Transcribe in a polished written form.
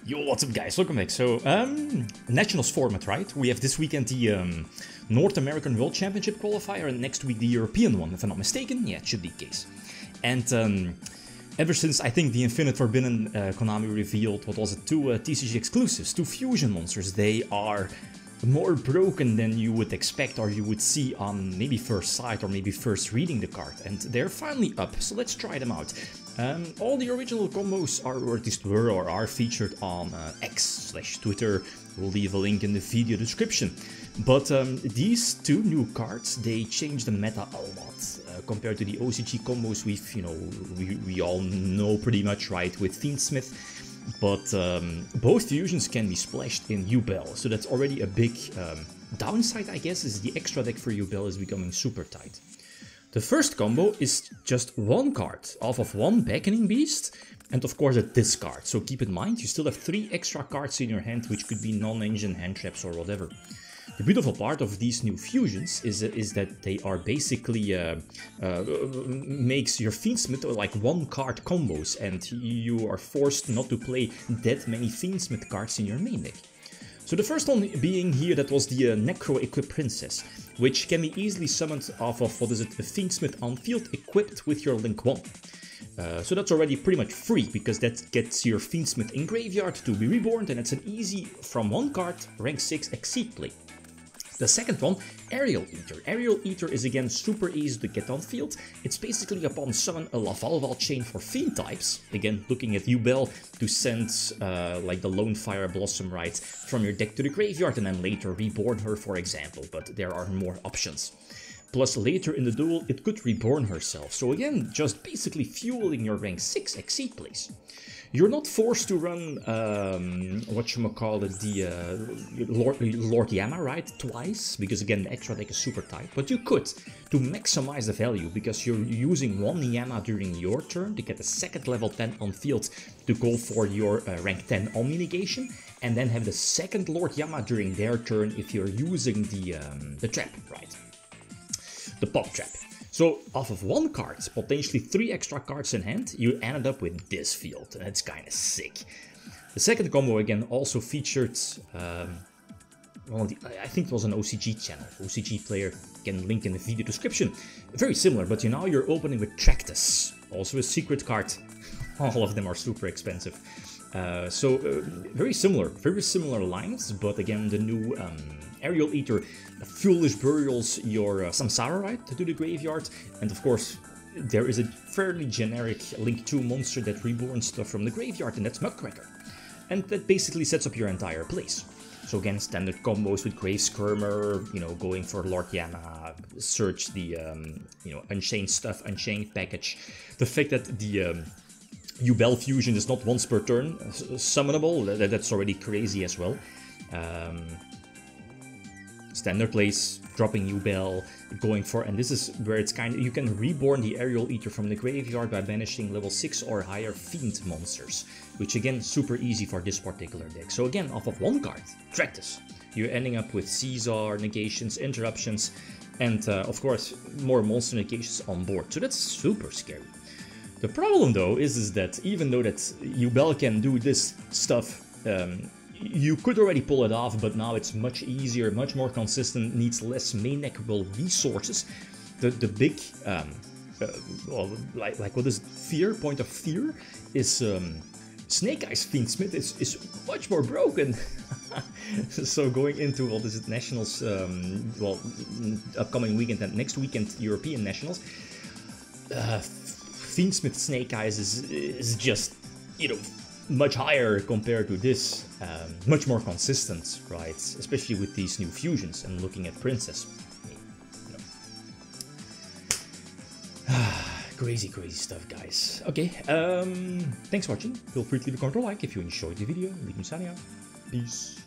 Yo, what's up guys, welcome back. So, Nationals format, right? We have this weekend the North American World Championship qualifier and next week the European one, if I'm not mistaken. Yeah, it should be the case. And ever since, I think, the Infinite Forbidden Konami revealed, what was it, two TCG exclusives, two fusion monsters. They are more broken than you would expect or you would see on maybe first sight or maybe first reading the card. And they're finally up, so let's try them out. All the original combos are, or at least were or are, featured on X/Twitter. We'll leave a link in the video description. But these two new cards, they change the meta a lot compared to the OCG combos we all know pretty much, right, with Fiendsmith. But both fusions can be splashed in Yubel, so that's already a big downside, I guess, is the extra deck for Yubel is becoming super tight. The first combo is just one card off of one Beckoning Beast, and of course a discard, so keep in mind you still have 3 extra cards in your hand, which could be non-engine hand traps or whatever. The beautiful part of these new fusions is that they are basically makes your Fiendsmith like one card combos, and you are forced not to play that many Fiendsmith cards in your main deck. So the first one being here, that was the Necro Equipped Princess, which can be easily summoned off of, what is it, a Fiendsmith on field equipped with your Link 1. So that's already pretty much free, because that gets your Fiendsmith in graveyard to be reborn, and it's an easy, from one card, rank 6 Exceed play. The second one, Aerial Eater. Aerial Eater is again super easy to get on field. It's basically upon summon a Lavalval chain for Fiend types, again looking at Yubel to send like the Lone Fire Blossom, right, from your deck to the graveyard and then later reborn her, for example, but there are more options. Plus later in the duel it could reborn herself, so again just basically fueling your rank 6 Exceed plays. You're not forced to run, whatchamacallit, the Lord Yama, right, twice, because again the extra deck is super tight, but you could, to maximize the value, because you're using one Yama during your turn to get a second level 10 on field to go for your rank 10 Omni negation, and then have the second Lord Yama during their turn if you're using the trap, right, the pop trap. So off of one card, potentially 3 extra cards in hand, you ended up with this field, and it's kinda sick. The second combo again also featured, I think it was an OCG channel, OCG player, again link in the video description. Very similar, but now you're opening with Tractus, also a secret card. All of them are super expensive. Very similar lines, but again the new Aerial Eater foolish burials your Samsara, right, to the graveyard, and of course there is a fairly generic Link 2 monster that reborns stuff from the graveyard, and that's Mudcracker, and that basically sets up your entire place. So again, standard combos with Grave Skirmer, going for Lord Yama, search the Unchained stuff, Unchained package. The fact that the Yubel fusion is not once per turn summonable, that's already crazy as well. Standard plays, dropping Yubel, going for, and this is where it's kind of, you can reborn the Aerial Eater from the graveyard by banishing level 6 or higher Fiend monsters, which again, super easy for this particular deck. So again, off of one card, Tractus, you're ending up with Caesar, negations, interruptions, and of course, more monster negations on board, so that's super scary. The problem though is that even though that Yubel can do this stuff, you could already pull it off, but now it's much easier, much more consistent, needs less main deckable resources. The big, like what is fear, point of fear, is Snake Eyes Fiendsmith is much more broken. So going into, what is it, Nationals, upcoming weekend and next weekend European Nationals, Fiendsmith Snake Eyes is just, much higher compared to this, much more consistent, right? Especially with these new fusions and looking at Princess. Crazy stuff, guys. Okay, thanks for watching. Feel free to leave a comment or like if you enjoyed the video. Signing out. Peace.